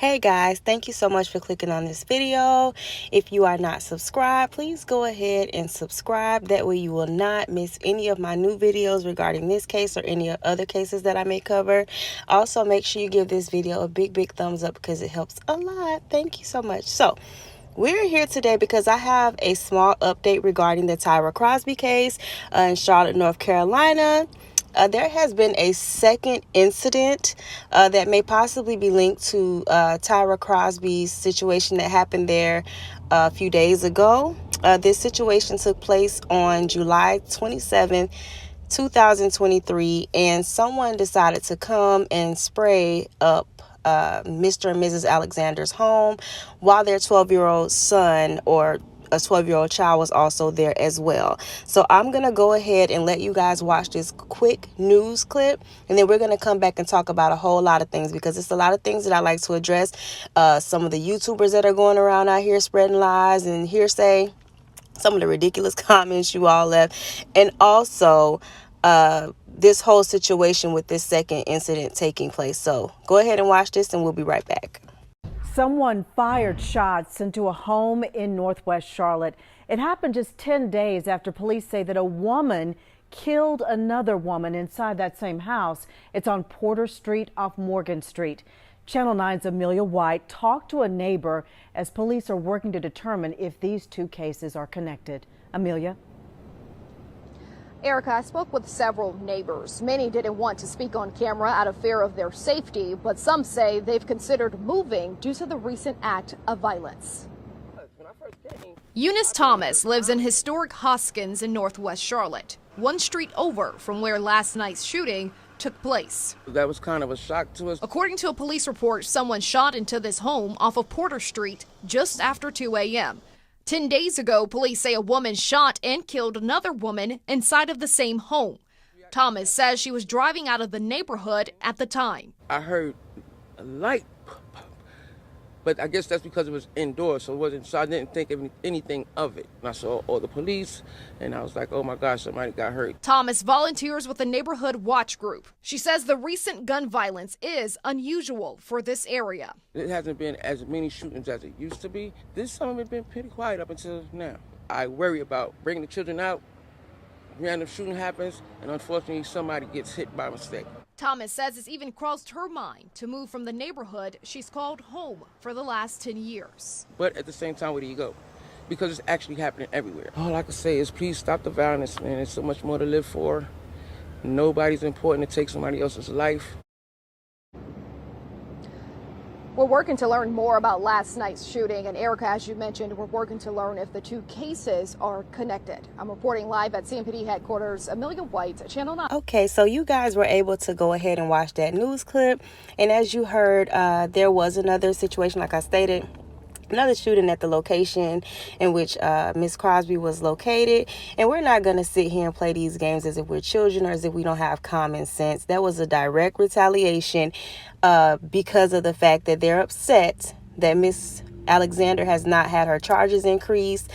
Hey guys, thank you so much for clicking on this video. If you are not subscribed, please go ahead and subscribe. That way you will not miss any of my new videos regarding this case or any other cases that I may cover. Also, make sure you give this video a big thumbs up because it helps a lot. Thank you so much. So, we're here today because I have a small update regarding the Tyra Crosby case in Charlotte, North Carolina. There has been a second incident that may possibly be linked to Tyra Crosby's situation that happened there a few days ago. This situation took place on July 27th, 2023, and someone decided to come and spray up Mr. and Mrs. Alexander's home while their 12-year-old son or a 12-year-old child was also there as well. So I'm going to go ahead and let you guys watch this quick news clip, and then we're going to come back and talk about a whole lot of things because it's a lot of things that I like to address. Some of the YouTubers that are going around out here spreading lies and hearsay, some of the ridiculous comments you all left, and also this whole situation with this second incident taking place. So go ahead and watch this and we'll be right back. Someone fired shots into a home in Northwest Charlotte. It happened just 10 days after police say that a woman killed another woman inside that same house. It's on Porter Street off Morgan Street. Channel 9's Amelia White talked to a neighbor as police are working to determine if these two cases are connected. Amelia? Erica, I spoke with several neighbors. Many didn't want to speak on camera out of fear of their safety, but some say they've considered moving due to the recent act of violence. Eunice Thomas lives in historic Hoskins in Northwest Charlotte, one street over from where last night's shooting took place. That was kind of a shock to us. According to a police report, someone shot into this home off of Porter Street just after 2 a.m. 10 days ago, police say a woman shot and killed another woman inside of the same home. Thomas says she was driving out of the neighborhood at the time. I heard a light, but I guess that's because it was indoors, so I didn't think anything of it. And I saw all the police, and I was like, oh my gosh, somebody got hurt. Thomas volunteers with the Neighborhood Watch Group. She says the recent gun violence is unusual for this area. It hasn't been as many shootings as it used to be. This summer has been pretty quiet up until now. I worry about bringing the children out, random shooting happens, and unfortunately somebody gets hit by mistake. Thomas says it's even crossed her mind to move from the neighborhood she's called home for the last 10 years. But at the same time, where do you go? Because it's actually happening everywhere. All I can say is please stop the violence, man. There's so much more to live for. Nobody's important to take somebody else's life. We're working to learn more about last night's shooting, and Erica, as you mentioned, we're working to learn if the two cases are connected. I'm reporting live at CMPD headquarters. Amelia White, Channel 9. Okay, so you guys were able to go ahead and watch that news clip, and as you heard, there was another situation, like I stated, another shooting at the location in which Miss Crosby was located. And we're not going to sit here and play these games as if we're children or as if we don't have common sense. That was a direct retaliation because of the fact that they're upset that Miss Alexander has not had her charges increased.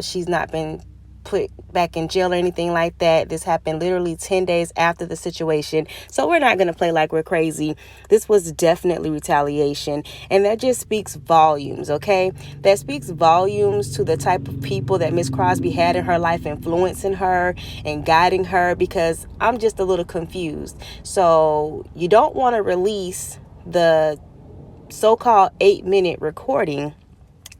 She's not been put back in jail or anything like that. This happened literally 10 days after the situation. So we're not going to play like we're crazy. This was definitely retaliation. And that just speaks volumes, okay? That speaks volumes to the type of people that Miss Crosby had in her life, influencing her and guiding her, because I'm just a little confused. So you don't want to release the so-called 8-minute recording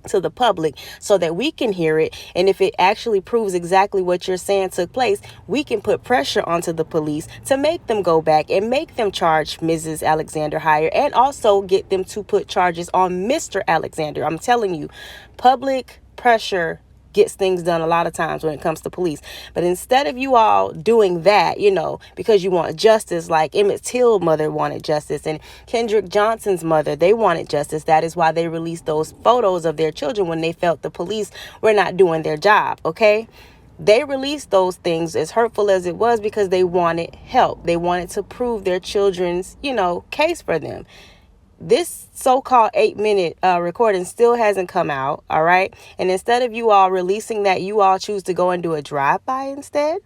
to the public so that we can hear it, and if it actually proves exactly what you're saying took place, we can put pressure onto the police to make them go back and make them charge Mrs. Alexander higher, and also get them to put charges on Mr. Alexander. I'm telling you, public pressure gets things done a lot of times when it comes to police. But instead of you all doing that, you know, because you want justice, like Emmett Till's mother wanted justice and Kendrick Johnson's mother, they wanted justice. That is why they released those photos of their children when they felt the police were not doing their job, okay? They released those things, as hurtful as it was, because they wanted help. They wanted to prove their children's, you know, case for them. This so-called 8-minute recording still hasn't come out, all right? And instead of you all releasing that, you all choose to go and do a drive-by instead.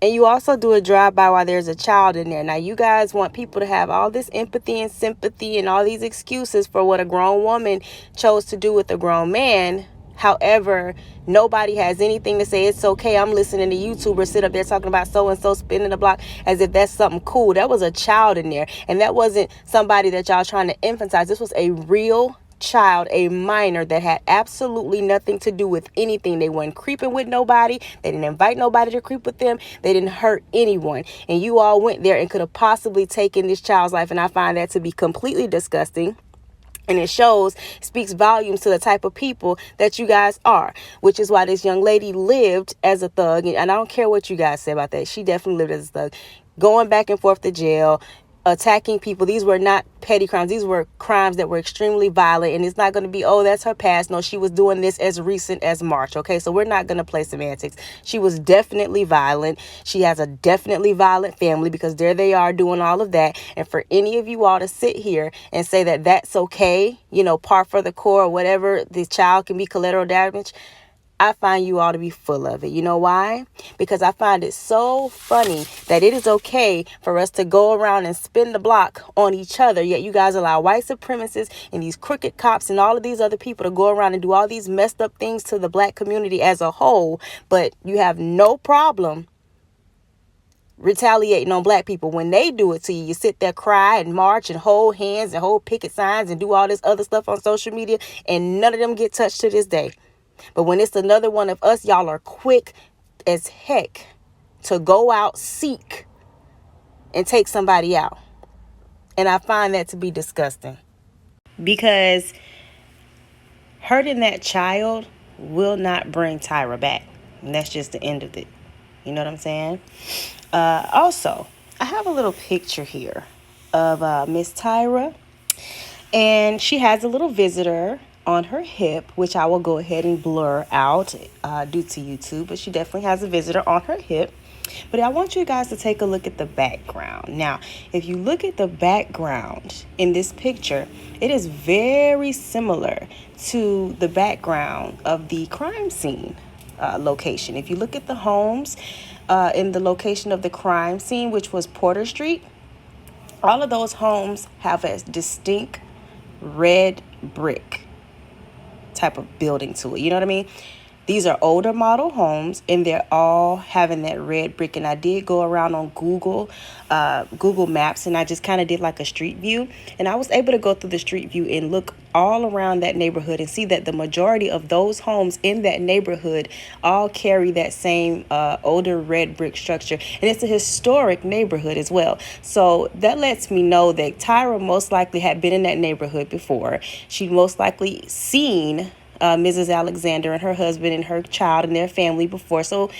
And you also do a drive-by while there's a child in there. Now, you guys want people to have all this empathy and sympathy and all these excuses for what a grown woman chose to do with a grown man. However, nobody has anything to say. It's okay. I'm listening to YouTubers sit up there talking about so-and-so spinning the block as if that's something cool. That was a child in there. And that wasn't somebody that y'all trying to infantilize. This was a real child, a minor that had absolutely nothing to do with anything. They weren't creeping with nobody. They didn't invite nobody to creep with them. They didn't hurt anyone. And you all went there and could have possibly taken this child's life. And I find that to be completely disgusting. And it speaks volumes to the type of people that you guys are, which is why this young lady lived as a thug. And I don't care what you guys say about that. She definitely lived as a thug, going back and forth to jail, attacking people. These were not petty crimes. These were crimes that were extremely violent. And it's not going to be, oh, that's her past. No, she was doing this as recent as March. Okay, so we're not going to play semantics. She was definitely violent. She has a definitely violent family, because there they are doing all of that. And for any of you all to sit here and say that that's okay, you know, par for the core or whatever, the child can be collateral damage, I find you all to be full of it. You know why? Because I find it so funny that it is okay for us to go around and spin the block on each other, yet you guys allow white supremacists and these crooked cops and all of these other people to go around and do all these messed up things to the black community as a whole, but you have no problem retaliating on black people. When they do it to you, you sit there, cry and march and hold hands and hold picket signs and do all this other stuff on social media, and none of them get touched to this day. But when it's another one of us, y'all are quick as heck to go out, seek, and take somebody out. And I find that to be disgusting, because hurting that child will not bring Tyra back. And that's just the end of it. You know what I'm saying? Also, I have a little picture here of Miss Tyra. And she has a little visitor on her hip, which I will go ahead and blur out due to YouTube. But she definitely has a visitor on her hip. But I want you guys to take a look at the background. Now, if you look at the background in this picture, it is very similar to the background of the crime scene location. If you look at the homes in the location of the crime scene, which was Porter Street, all of those homes have a distinct red brick type of building to it. You know what I mean? These are older model homes, and they're all having that red brick. And I did go around on Google Maps, and I just kind of did like a street view. And I was able to go through the street view and look all around that neighborhood and see that the majority of those homes in that neighborhood all carry that same older red brick structure. And it's a historic neighborhood as well. So that lets me know that Tyra most likely had been in that neighborhood before. She'd most likely seen Mrs. Alexander and her husband and her child and their family before. So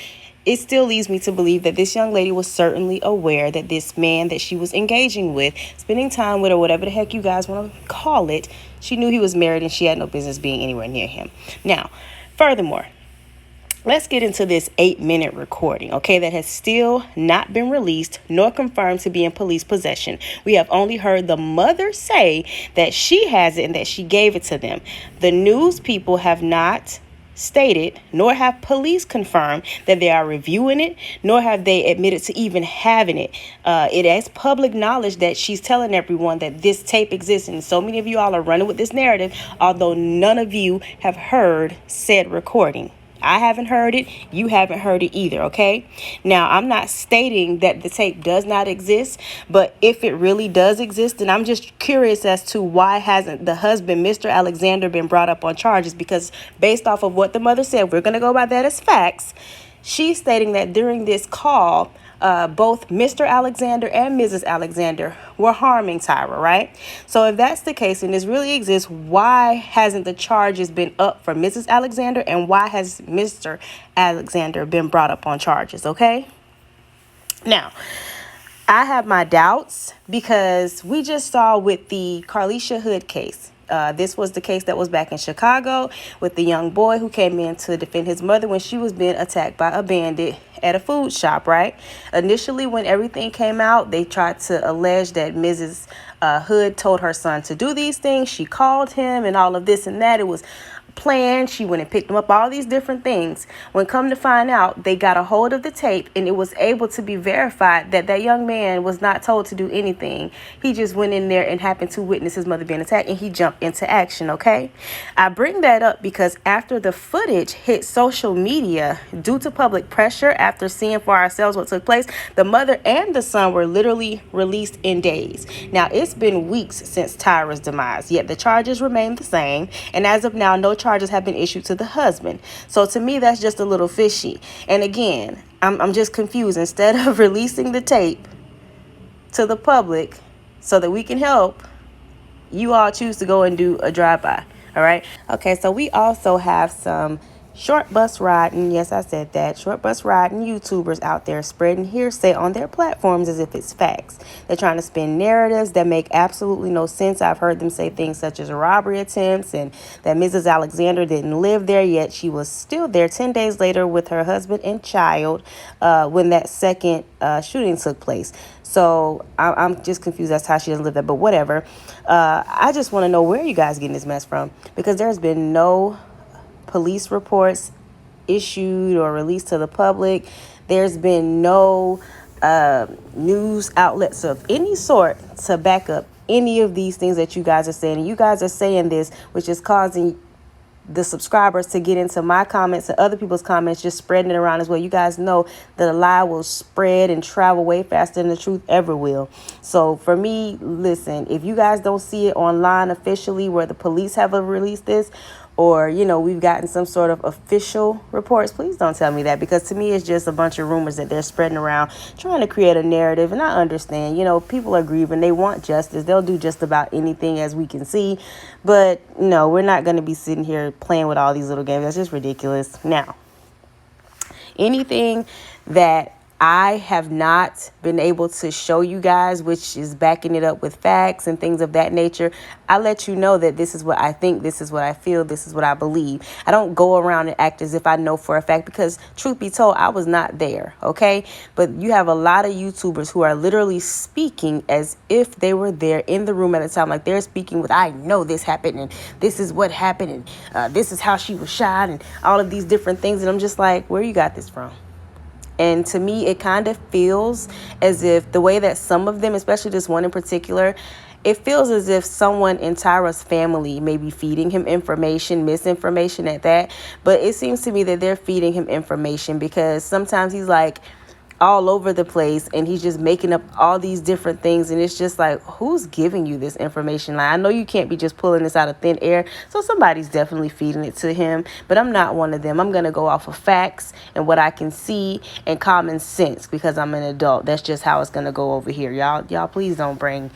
it still leads me to believe that this young lady was certainly aware that this man that she was engaging with, spending time with, or whatever the heck you guys want to call it, she knew he was married and she had no business being anywhere near him. Now, furthermore, let's get into this 8-minute recording, okay, that has still not been released nor confirmed to be in police possession. We have only heard the mother say that she has it and that she gave it to them. The news people have not stated, nor have police confirmed that they are reviewing it, nor have they admitted to even having it. It is public knowledge that she's telling everyone that this tape exists, and so many of you all are running with this narrative, although none of you have heard said recording. I haven't heard it. You haven't heard it either, okay? Now, I'm not stating that the tape does not exist, but if it really does exist, then I'm just curious as to why hasn't the husband, Mr. Alexander, been brought up on charges? Because based off of what the mother said, we're going to go by that as facts. She's stating that during this call, both Mr. Alexander and Mrs. Alexander were harming Tyra, right? So if that's the case and this really exists, why hasn't the charges been up for Mrs. Alexander, and why has Mr. Alexander been brought up on charges, okay? Now, I have my doubts because we just saw with the Carlisha Hood case. This was the case that was back in Chicago with the young boy who came in to defend his mother when she was being attacked by a bandit at a food shop, right? Initially, when everything came out, they tried to allege that Mrs. Hood told her son to do these things. She called him and all of this and that. It was planned. She went and picked him up, all these different things. When come to find out, they got a hold of the tape, and it was able to be verified that that young man was not told to do anything. He just went in there and happened to witness his mother being attacked, and he jumped into action, okay? I bring that up because after the footage hit social media, due to public pressure, after seeing for ourselves what took place, the mother and the son were literally released in days. Now, it's been weeks since Tyra's demise, yet the charges remain the same, and as of now, no charges have been issued to the husband. So to me, that's just a little fishy. And again, I'm just confused. Instead of releasing the tape to the public so that we can help, you all choose to go and do a drive-by. All right. Okay, so we also have some short bus riding, yes, I said that, short bus riding YouTubers out there spreading hearsay on their platforms as if it's facts. They're trying to spin narratives that make absolutely no sense. I've heard them say things such as robbery attempts and that Mrs. Alexander didn't live there, yet she was still there 10 days later with her husband and child when that second shooting took place. So I'm just confused as to how she doesn't live there, but whatever. I just want to know where you guys getting this mess from, because there's been no police reports issued or released to the public. There's been no news outlets of any sort to back up any of these things that you guys are saying. And you guys are saying this, which is causing the subscribers to get into my comments and other people's comments, just spreading it around as well. You guys know that a lie will spread and travel way faster than the truth ever will. So for me, listen, if you guys don't see it online officially where the police have released this, or, you know, we've gotten some sort of official reports, please don't tell me that, because to me, it's just a bunch of rumors that they're spreading around, trying to create a narrative. And I understand, you know, people are grieving. They want justice. They'll do just about anything, as we can see. But no, we're not going to be sitting here playing with all these little games. That's just ridiculous. Now, anything that I have not been able to show you guys, which is backing it up with facts and things of that nature, I let you know that this is what I think, this is what I feel, this is what I believe. I don't go around and act as if I know for a fact, because truth be told, I was not there, okay? But you have a lot of YouTubers who are literally speaking as if they were there in the room at the time. Like, they're speaking with, I know this happened, and this is what happened, and this is how she was shot, and all of these different things. And I'm just like, where you got this from? And to me, it kind of feels as if the way that some of them, especially this one in particular, it feels as if someone in Tyra's family may be feeding him information, misinformation at that. But it seems to me that they're feeding him information, because sometimes he's like all over the place and he's just making up all these different things. And it's just like, who's giving you this information? Like, I know you can't be just pulling this out of thin air. So somebody's definitely feeding it to him. But I'm not one of them. I'm going to go off of facts and what I can see and common sense, because I'm an adult. That's just how it's going to go over here. Y'all please don't bring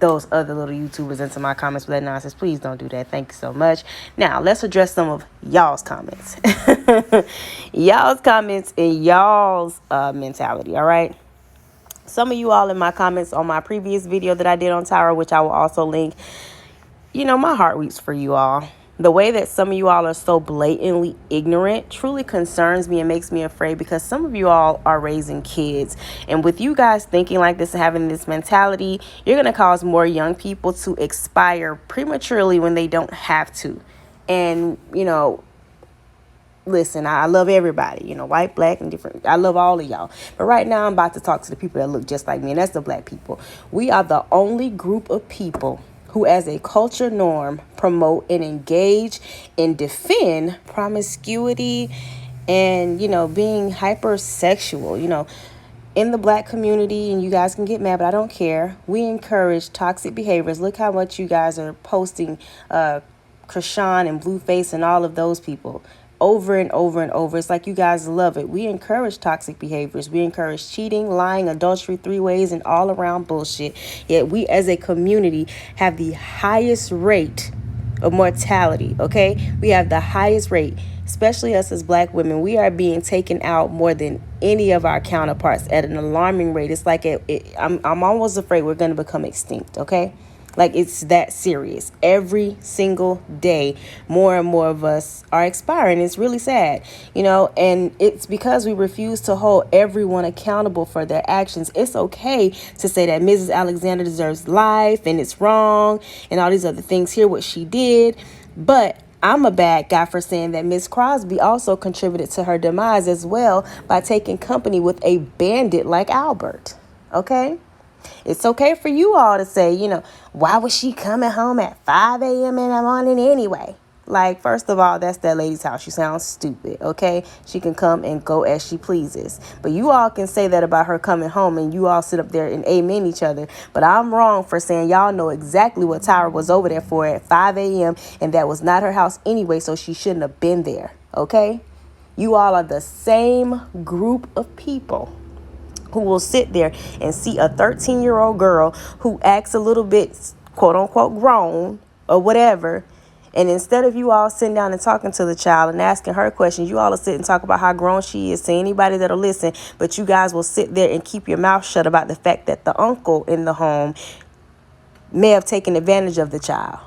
those other little YouTubers into my comments with that nonsense. Please don't do that. Thank you so much. Now, let's address some of y'all's comments. Y'all's comments and y'all's mentality, all right? Some of you all in my comments on my previous video that I did on Tyra, which I will also link, you know, my heart weeps for you all. The way that some of you all are so blatantly ignorant truly concerns me and makes me afraid, because some of you all are raising kids. And with you guys thinking like this and having this mentality, you're going to cause more young people to expire prematurely when they don't have to. And, you know, listen, I love everybody, you know, white, black, and different. I love all of y'all. But right now, I'm about to talk to the people that look just like me, and that's the black people. We are the only group of people who, as a culture norm, promote and engage and defend promiscuity and, you know, being hypersexual, you know, in the black community. And you guys can get mad, but I don't care. We encourage toxic behaviors. Look how much you guys are posting Krishan and Blueface and all of those people over and over and over. It's like you guys love it. We encourage toxic behaviors. We encourage cheating, lying, adultery, three-ways, and all around bullshit. Yet we as a community have the highest rate of mortality, okay? We have the highest rate, especially us as black women. We are being taken out more than any of our counterparts at an alarming rate. It's like I'm almost afraid we're going to become extinct, okay? Like, it's that serious. Every single day, more and more of us are expiring. It's really sad, you know, and it's because we refuse to hold everyone accountable for their actions. It's okay to say that Mrs. Alexander deserves life and it's wrong and all these other things. Hear what she did. But I'm a bad guy for saying that Miss Crosby also contributed to her demise as well by taking company with a bandit like Albert. Okay? It's okay for you all to say, why was she coming home at 5 a.m. in the morning anyway? Like, first of all, that's that lady's house. She sounds stupid, okay? She can come and go as she pleases. But you all can say that about her coming home and you all sit up there and amen each other. But I'm wrong for saying y'all know exactly what Tyra was over there for at 5 a.m. and that was not her house anyway, so she shouldn't have been there, okay? You all are the same group of people who will sit there and see a 13-year-old girl who acts a little bit, quote unquote, grown or whatever. And instead of you all sitting down and talking to the child and asking her questions, you all will sit and talk about how grown she is to anybody that'll listen. But you guys will sit there and keep your mouth shut about the fact that the uncle in the home may have taken advantage of the child.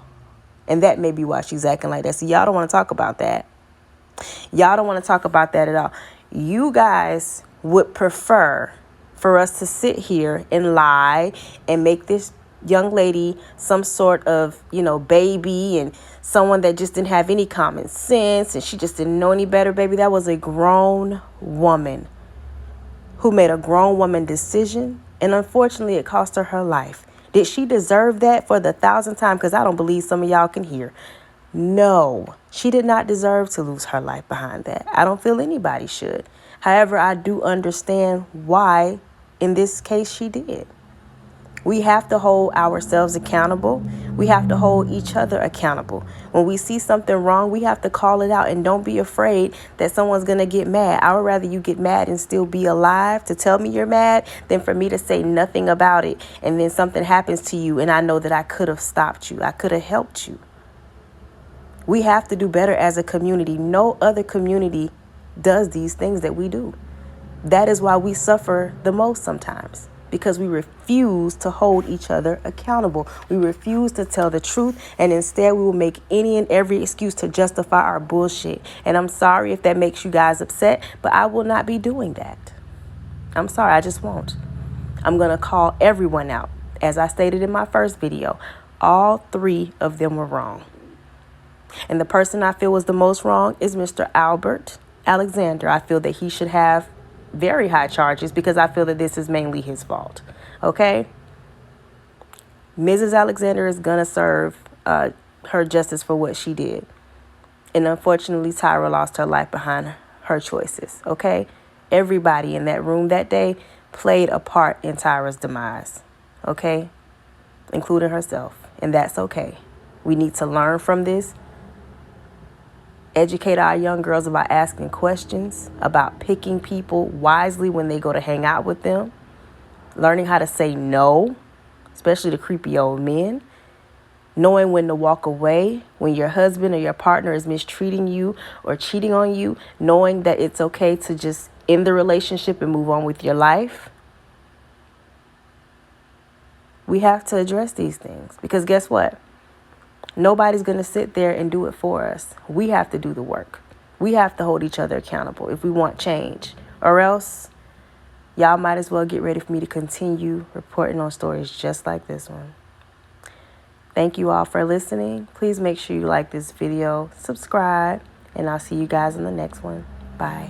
And that may be why she's acting like that. So y'all don't want to talk about that. Y'all don't want to talk about that at all. You guys would prefer for us to sit here and lie and make this young lady some sort of, baby and someone that just didn't have any common sense and she just didn't know any better, baby. That was a grown woman who made a grown woman decision, and unfortunately it cost her her life. Did she deserve that for the 1,000th time? Because I don't believe some of y'all can hear. No, she did not deserve to lose her life behind that. I don't feel anybody should. However, I do understand why in this case she did. We have to hold ourselves accountable. We have to hold each other accountable. When we see something wrong, we have to call it out and don't be afraid that someone's going to get mad. I would rather you get mad and still be alive to tell me you're mad than for me to say nothing about it and then something happens to you and I know that I could have stopped you. I could have helped you. We have to do better as a community. No other community does these things that we do. That is why we suffer the most sometimes, because we refuse to hold each other accountable. We refuse to tell the truth, and instead we will make any and every excuse to justify our bullshit. And I'm sorry if that makes you guys upset, but I will not be doing that. I'm sorry, I just won't. I'm going to call everyone out. As I stated in my first video, all 3 of them were wrong. And the person I feel was the most wrong is Mr. Albert Alexander. I feel that he should have very high charges because I feel that this is mainly his fault. Okay? Mrs. Alexander is going to serve her justice for what she did. And unfortunately, Tyra lost her life behind her choices. Okay? Everybody in that room that day played a part in Tyra's demise. Okay? Including herself. And that's okay. We need to learn from this. Educate our young girls about asking questions, about picking people wisely when they go to hang out with them, learning how to say no, especially to creepy old men, knowing when to walk away when your husband or your partner is mistreating you or cheating on you, knowing that it's okay to just end the relationship and move on with your life. We have to address these things because guess what? Nobody's going to sit there and do it for us. We have to do the work. We have to hold each other accountable if we want change. Or else, y'all might as well get ready for me to continue reporting on stories just like this one. Thank you all for listening. Please make sure you like this video, subscribe, and I'll see you guys in the next one. Bye.